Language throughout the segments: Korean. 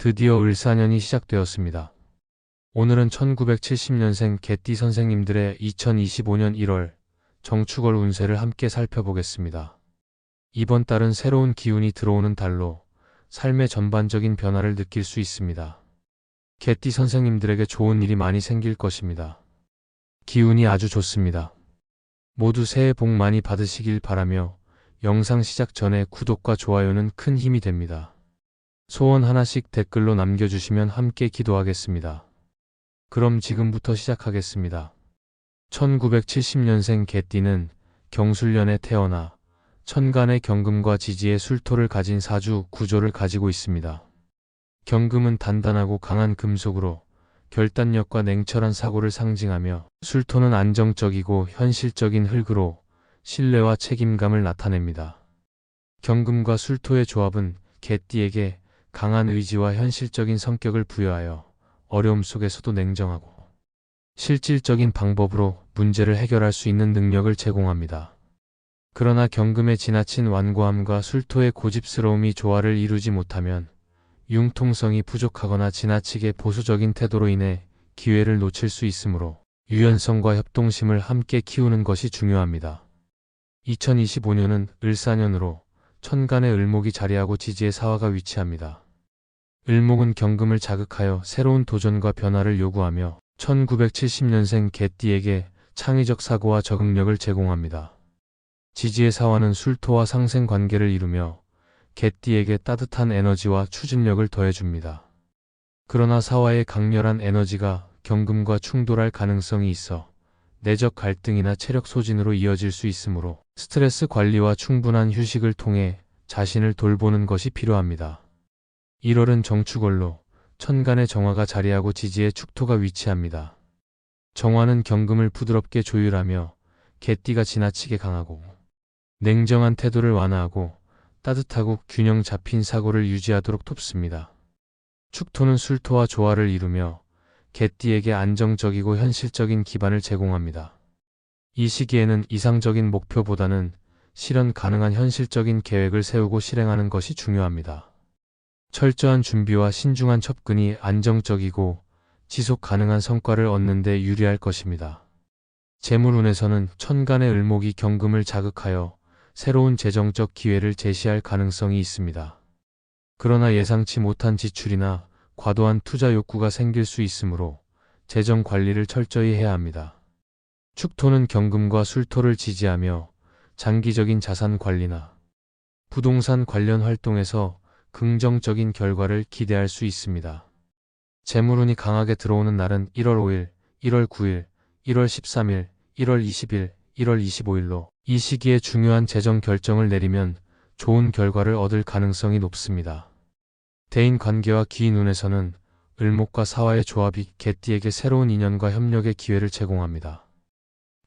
드디어 을사년이 시작되었습니다. 오늘은 1970년생 개띠 선생님들의 2025년 1월 정축월 운세를 함께 살펴보겠습니다. 이번 달은 새로운 기운이 들어오는 달로 삶의 전반적인 변화를 느낄 수 있습니다. 개띠 선생님들에게 좋은 일이 많이 생길 것입니다. 기운이 아주 좋습니다. 모두 새해 복 많이 받으시길 바라며 영상 시작 전에 구독과 좋아요는 큰 힘이 됩니다. 소원 하나씩 댓글로 남겨주시면 함께 기도하겠습니다. 그럼 지금부터 시작하겠습니다. 1970년생 개띠는 경술년에 태어나 천간의 경금과 지지의 술토를 가진 사주 구조를 가지고 있습니다. 경금은 단단하고 강한 금속으로 결단력과 냉철한 사고를 상징하며 술토는 안정적이고 현실적인 흙으로 신뢰와 책임감을 나타냅니다. 경금과 술토의 조합은 개띠에게 강한 의지와 현실적인 성격을 부여하여 어려움 속에서도 냉정하고 실질적인 방법으로 문제를 해결할 수 있는 능력을 제공합니다. 그러나 경금의 지나친 완고함과 술토의 고집스러움이 조화를 이루지 못하면 융통성이 부족하거나 지나치게 보수적인 태도로 인해 기회를 놓칠 수 있으므로 유연성과 협동심을 함께 키우는 것이 중요합니다. 2025년은 을사년으로 천간에 을목이 자리하고 지지에 사화가 위치합니다. 을목은 경금을 자극하여 새로운 도전과 변화를 요구하며 1970년생 개띠에게 창의적 사고와 적응력을 제공합니다. 지지의 사화는 술토와 상생 관계를 이루며 개띠에게 따뜻한 에너지와 추진력을 더해줍니다. 그러나 사화의 강렬한 에너지가 경금과 충돌할 가능성이 있어 내적 갈등이나 체력 소진으로 이어질 수 있으므로 스트레스 관리와 충분한 휴식을 통해 자신을 돌보는 것이 필요합니다. 1월은 정축월로 천간의 정화가 자리하고 지지에 축토가 위치합니다. 정화는 경금을 부드럽게 조율하며 개띠가 지나치게 강하고 냉정한 태도를 완화하고 따뜻하고 균형 잡힌 사고를 유지하도록 돕습니다. 축토는 술토와 조화를 이루며 개띠에게 안정적이고 현실적인 기반을 제공합니다. 이 시기에는 이상적인 목표보다는 실현 가능한 현실적인 계획을 세우고 실행하는 것이 중요합니다. 철저한 준비와 신중한 접근이 안정적이고 지속 가능한 성과를 얻는 데 유리할 것입니다. 재물운에서는 천간의 을목이 경금을 자극하여 새로운 재정적 기회를 제시할 가능성이 있습니다. 그러나 예상치 못한 지출이나 과도한 투자 욕구가 생길 수 있으므로 재정 관리를 철저히 해야 합니다. 축토는 경금과 술토를 지지하며 장기적인 자산 관리나 부동산 관련 활동에서 긍정적인 결과를 기대할 수 있습니다. 재물운이 강하게 들어오는 날은 1월 5일, 1월 9일, 1월 13일, 1월 20일, 1월 25일로 이 시기에 중요한 재정 결정을 내리면 좋은 결과를 얻을 가능성이 높습니다. 대인 관계와 기인운에서는 을목과 사화의 조합이 개띠에게 새로운 인연과 협력의 기회를 제공합니다.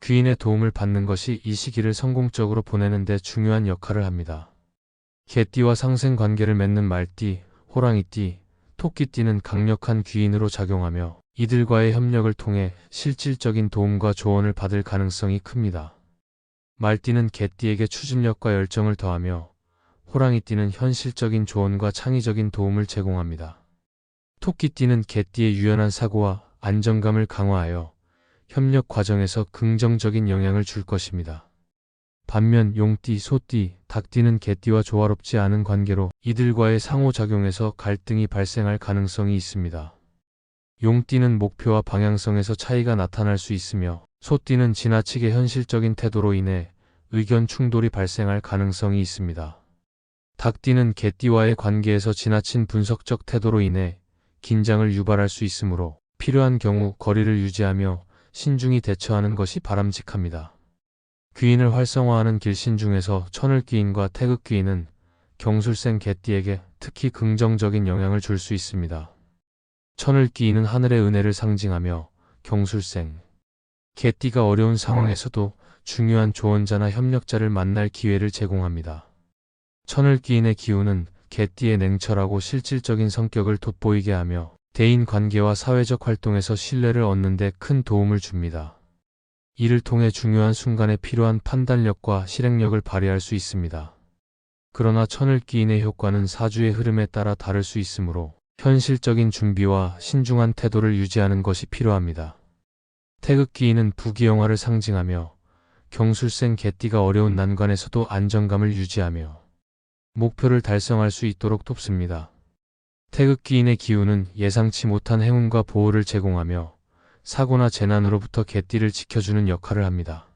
귀인의 도움을 받는 것이 이 시기를 성공적으로 보내는 데 중요한 역할을 합니다. 개띠와 상생 관계를 맺는 말띠, 호랑이띠, 토끼띠는 강력한 귀인으로 작용하며 이들과의 협력을 통해 실질적인 도움과 조언을 받을 가능성이 큽니다. 말띠는 개띠에게 추진력과 열정을 더하며 호랑이띠는 현실적인 조언과 창의적인 도움을 제공합니다. 토끼띠는 개띠의 유연한 사고와 안정감을 강화하여 협력 과정에서 긍정적인 영향을 줄 것입니다. 반면 용띠, 소띠, 닭띠는 개띠와 조화롭지 않은 관계로 이들과의 상호작용에서 갈등이 발생할 가능성이 있습니다. 용띠는 목표와 방향성에서 차이가 나타날 수 있으며 소띠는 지나치게 현실적인 태도로 인해 의견 충돌이 발생할 가능성이 있습니다. 닭띠는 개띠와의 관계에서 지나친 분석적 태도로 인해 긴장을 유발할 수 있으므로 필요한 경우 거리를 유지하며 신중히 대처하는 것이 바람직합니다. 귀인을 활성화하는 길신 중에서 천을귀인과 태극귀인은 경술생 개띠에게 특히 긍정적인 영향을 줄 수 있습니다. 천을귀인은 하늘의 은혜를 상징하며 경술생 개띠가 어려운 상황에서도 중요한 조언자나 협력자를 만날 기회를 제공합니다. 천을귀인의 기운은 개띠의 냉철하고 실질적인 성격을 돋보이게 하며 대인 관계와 사회적 활동에서 신뢰를 얻는 데 큰 도움을 줍니다. 이를 통해 중요한 순간에 필요한 판단력과 실행력을 발휘할 수 있습니다. 그러나 천을귀인의 효과는 사주의 흐름에 따라 다를 수 있으므로 현실적인 준비와 신중한 태도를 유지하는 것이 필요합니다. 태극기인은 부귀영화를 상징하며 경술생 개띠가 어려운 난관에서도 안정감을 유지하며 목표를 달성할 수 있도록 돕습니다. 태극기인의 기운은 예상치 못한 행운과 보호를 제공하며 사고나 재난으로부터 개띠를 지켜주는 역할을 합니다.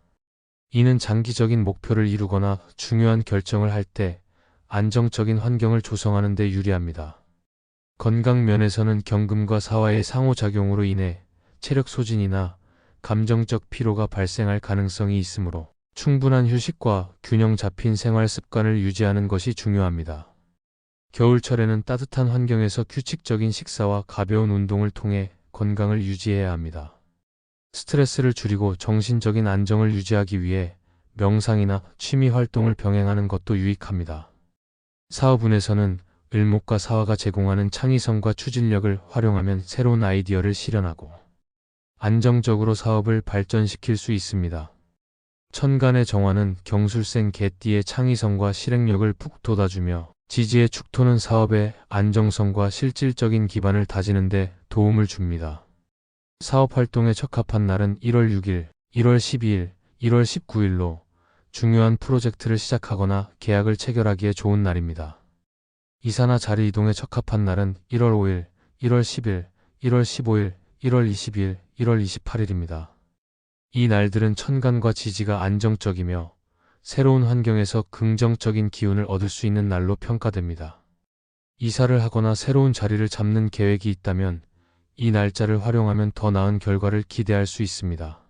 이는 장기적인 목표를 이루거나 중요한 결정을 할 때 안정적인 환경을 조성하는 데 유리합니다. 건강 면에서는 경금과 사화의 상호작용으로 인해 체력 소진이나 감정적 피로가 발생할 가능성이 있으므로 충분한 휴식과 균형 잡힌 생활 습관을 유지하는 것이 중요합니다. 겨울철에는 따뜻한 환경에서 규칙적인 식사와 가벼운 운동을 통해 건강을 유지해야 합니다. 스트레스를 줄이고 정신적인 안정을 유지하기 위해 명상이나 취미 활동을 병행하는 것도 유익합니다. 사업운에서는 을목과 사화가 제공하는 창의성과 추진력을 활용하면 새로운 아이디어를 실현하고 안정적으로 사업을 발전시킬 수 있습니다. 천간의 정화는 경술생 개띠의 창의성과 실행력을 푹 돋아주며 지지의 축토는 사업의 안정성과 실질적인 기반을 다지는 데 도움을 줍니다. 사업 활동에 적합한 날은 1월 6일, 1월 12일, 1월 19일로 중요한 프로젝트를 시작하거나 계약을 체결하기에 좋은 날입니다. 이사나 자리 이동에 적합한 날은 1월 5일, 1월 10일, 1월 15일, 1월 20일, 1월 28일입니다. 이 날들은 천간과 지지가 안정적이며 새로운 환경에서 긍정적인 기운을 얻을 수 있는 날로 평가됩니다. 이사를 하거나 새로운 자리를 잡는 계획이 있다면 이 날짜를 활용하면 더 나은 결과를 기대할 수 있습니다.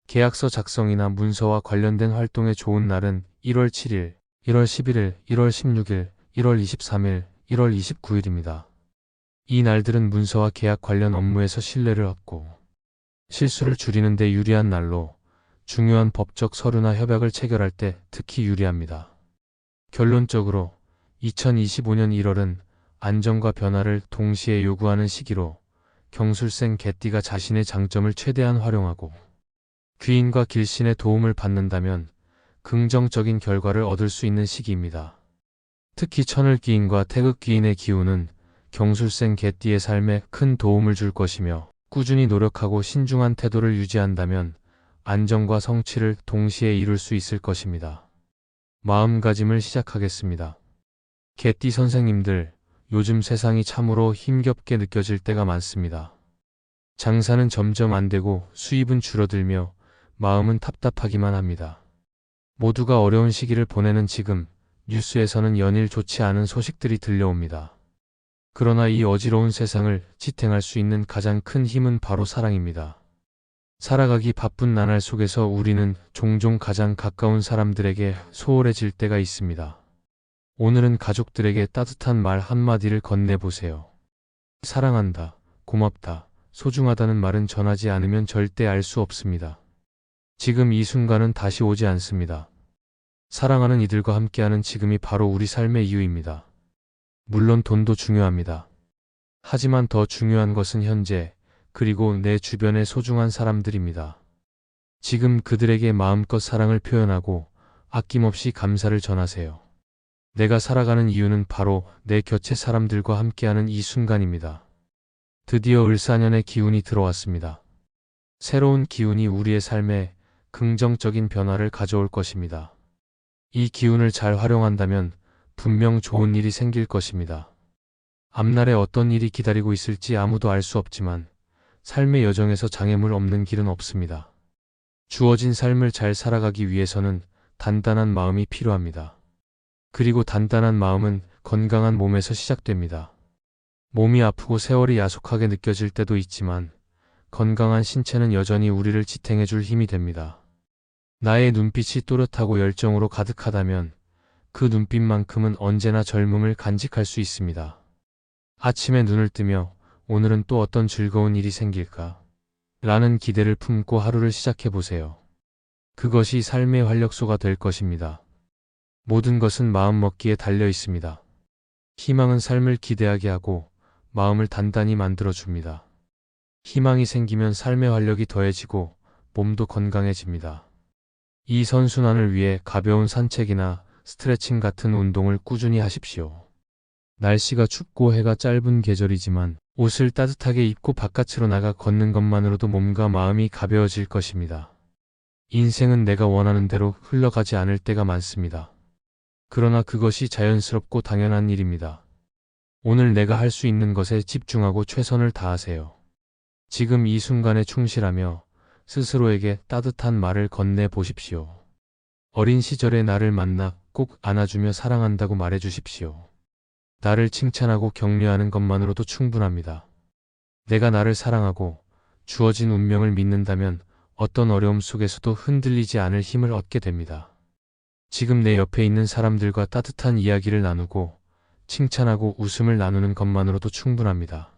계약서 작성이나 문서와 관련된 활동에 좋은 날은 1월 7일, 1월 11일, 1월 16일, 1월 23일, 1월 29일입니다. 이 날들은 문서와 계약 관련 업무에서 신뢰를 얻고 실수를 줄이는 데 유리한 날로 중요한 법적 서류나 협약을 체결할 때 특히 유리합니다. 결론적으로 2025년 1월은 안정과 변화를 동시에 요구하는 시기로 경술생 개띠가 자신의 장점을 최대한 활용하고 귀인과 길신의 도움을 받는다면 긍정적인 결과를 얻을 수 있는 시기입니다. 특히 천을귀인과 태극귀인의 기운은 경술생 개띠의 삶에 큰 도움을 줄 것이며 꾸준히 노력하고 신중한 태도를 유지한다면 안정과 성취를 동시에 이룰 수 있을 것입니다. 마음가짐을 시작하겠습니다. 개띠 선생님들, 요즘 세상이 참으로 힘겹게 느껴질 때가 많습니다. 장사는 점점 안 되고 수입은 줄어들며 마음은 답답하기만 합니다. 모두가 어려운 시기를 보내는 지금 뉴스에서는 연일 좋지 않은 소식들이 들려옵니다. 그러나 이 어지러운 세상을 지탱할 수 있는 가장 큰 힘은 바로 사랑입니다. 살아가기 바쁜 나날 속에서 우리는 종종 가장 가까운 사람들에게 소홀해질 때가 있습니다. 오늘은 가족들에게 따뜻한 말 한마디를 건네보세요. 사랑한다, 고맙다, 소중하다는 말은 전하지 않으면 절대 알 수 없습니다. 지금 이 순간은 다시 오지 않습니다. 사랑하는 이들과 함께하는 지금이 바로 우리 삶의 이유입니다. 물론 돈도 중요합니다. 하지만 더 중요한 것은 현재, 그리고 내 주변의 소중한 사람들입니다. 지금 그들에게 마음껏 사랑을 표현하고 아낌없이 감사를 전하세요. 내가 살아가는 이유는 바로 내 곁의 사람들과 함께하는 이 순간입니다. 드디어 을사년의 기운이 들어왔습니다. 새로운 기운이 우리의 삶에 긍정적인 변화를 가져올 것입니다. 이 기운을 잘 활용한다면 분명 좋은 일이 생길 것입니다. 앞날에 어떤 일이 기다리고 있을지 아무도 알 수 없지만 삶의 여정에서 장애물 없는 길은 없습니다. 주어진 삶을 잘 살아가기 위해서는 단단한 마음이 필요합니다. 그리고 단단한 마음은 건강한 몸에서 시작됩니다. 몸이 아프고 세월이 야속하게 느껴질 때도 있지만 건강한 신체는 여전히 우리를 지탱해줄 힘이 됩니다. 나의 눈빛이 또렷하고 열정으로 가득하다면 그 눈빛만큼은 언제나 젊음을 간직할 수 있습니다. 아침에 눈을 뜨며 오늘은 또 어떤 즐거운 일이 생길까? 라는 기대를 품고 하루를 시작해보세요. 그것이 삶의 활력소가 될 것입니다. 모든 것은 마음먹기에 달려 있습니다. 희망은 삶을 기대하게 하고 마음을 단단히 만들어줍니다. 희망이 생기면 삶의 활력이 더해지고 몸도 건강해집니다. 이 선순환을 위해 가벼운 산책이나 스트레칭 같은 운동을 꾸준히 하십시오. 날씨가 춥고 해가 짧은 계절이지만 옷을 따뜻하게 입고 바깥으로 나가 걷는 것만으로도 몸과 마음이 가벼워질 것입니다. 인생은 내가 원하는 대로 흘러가지 않을 때가 많습니다. 그러나 그것이 자연스럽고 당연한 일입니다. 오늘 내가 할 수 있는 것에 집중하고 최선을 다하세요. 지금 이 순간에 충실하며 스스로에게 따뜻한 말을 건네 보십시오. 어린 시절의 나를 만나 꼭 안아주며 사랑한다고 말해 주십시오. 나를 칭찬하고 격려하는 것만으로도 충분합니다. 내가 나를 사랑하고 주어진 운명을 믿는다면 어떤 어려움 속에서도 흔들리지 않을 힘을 얻게 됩니다. 지금 내 옆에 있는 사람들과 따뜻한 이야기를 나누고 칭찬하고 웃음을 나누는 것만으로도 충분합니다.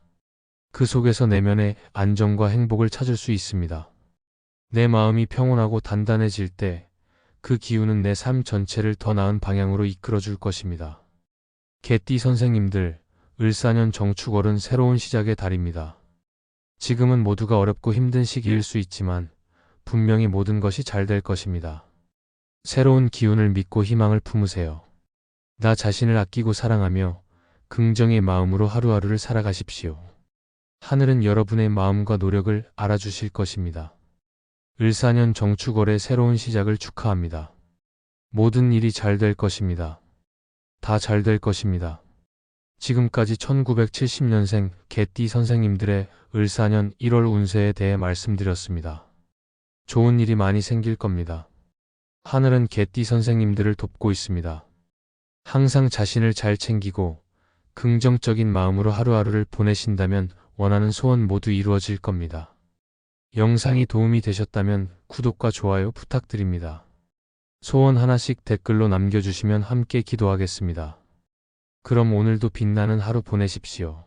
그 속에서 내면의 안정과 행복을 찾을 수 있습니다. 내 마음이 평온하고 단단해질 때 그 기운은 내 삶 전체를 더 나은 방향으로 이끌어 줄 것입니다. 개띠 선생님들, 을사년 정축월은 새로운 시작의 달입니다. 지금은 모두가 어렵고 힘든 시기일 수 있지만 분명히 모든 것이 잘 될 것입니다. 새로운 기운을 믿고 희망을 품으세요. 나 자신을 아끼고 사랑하며 긍정의 마음으로 하루하루를 살아가십시오. 하늘은 여러분의 마음과 노력을 알아주실 것입니다. 을사년 정축월의 새로운 시작을 축하합니다. 모든 일이 잘 될 것입니다. 다 잘 될 것입니다. 지금까지 1970년생 개띠 선생님들의 을사년 1월 운세에 대해 말씀드렸습니다. 좋은 일이 많이 생길 겁니다. 하늘은 개띠 선생님들을 돕고 있습니다. 항상 자신을 잘 챙기고 긍정적인 마음으로 하루하루를 보내신다면 원하는 소원 모두 이루어질 겁니다. 영상이 도움이 되셨다면 구독과 좋아요 부탁드립니다. 소원 하나씩 댓글로 남겨주시면 함께 기도하겠습니다. 그럼 오늘도 빛나는 하루 보내십시오.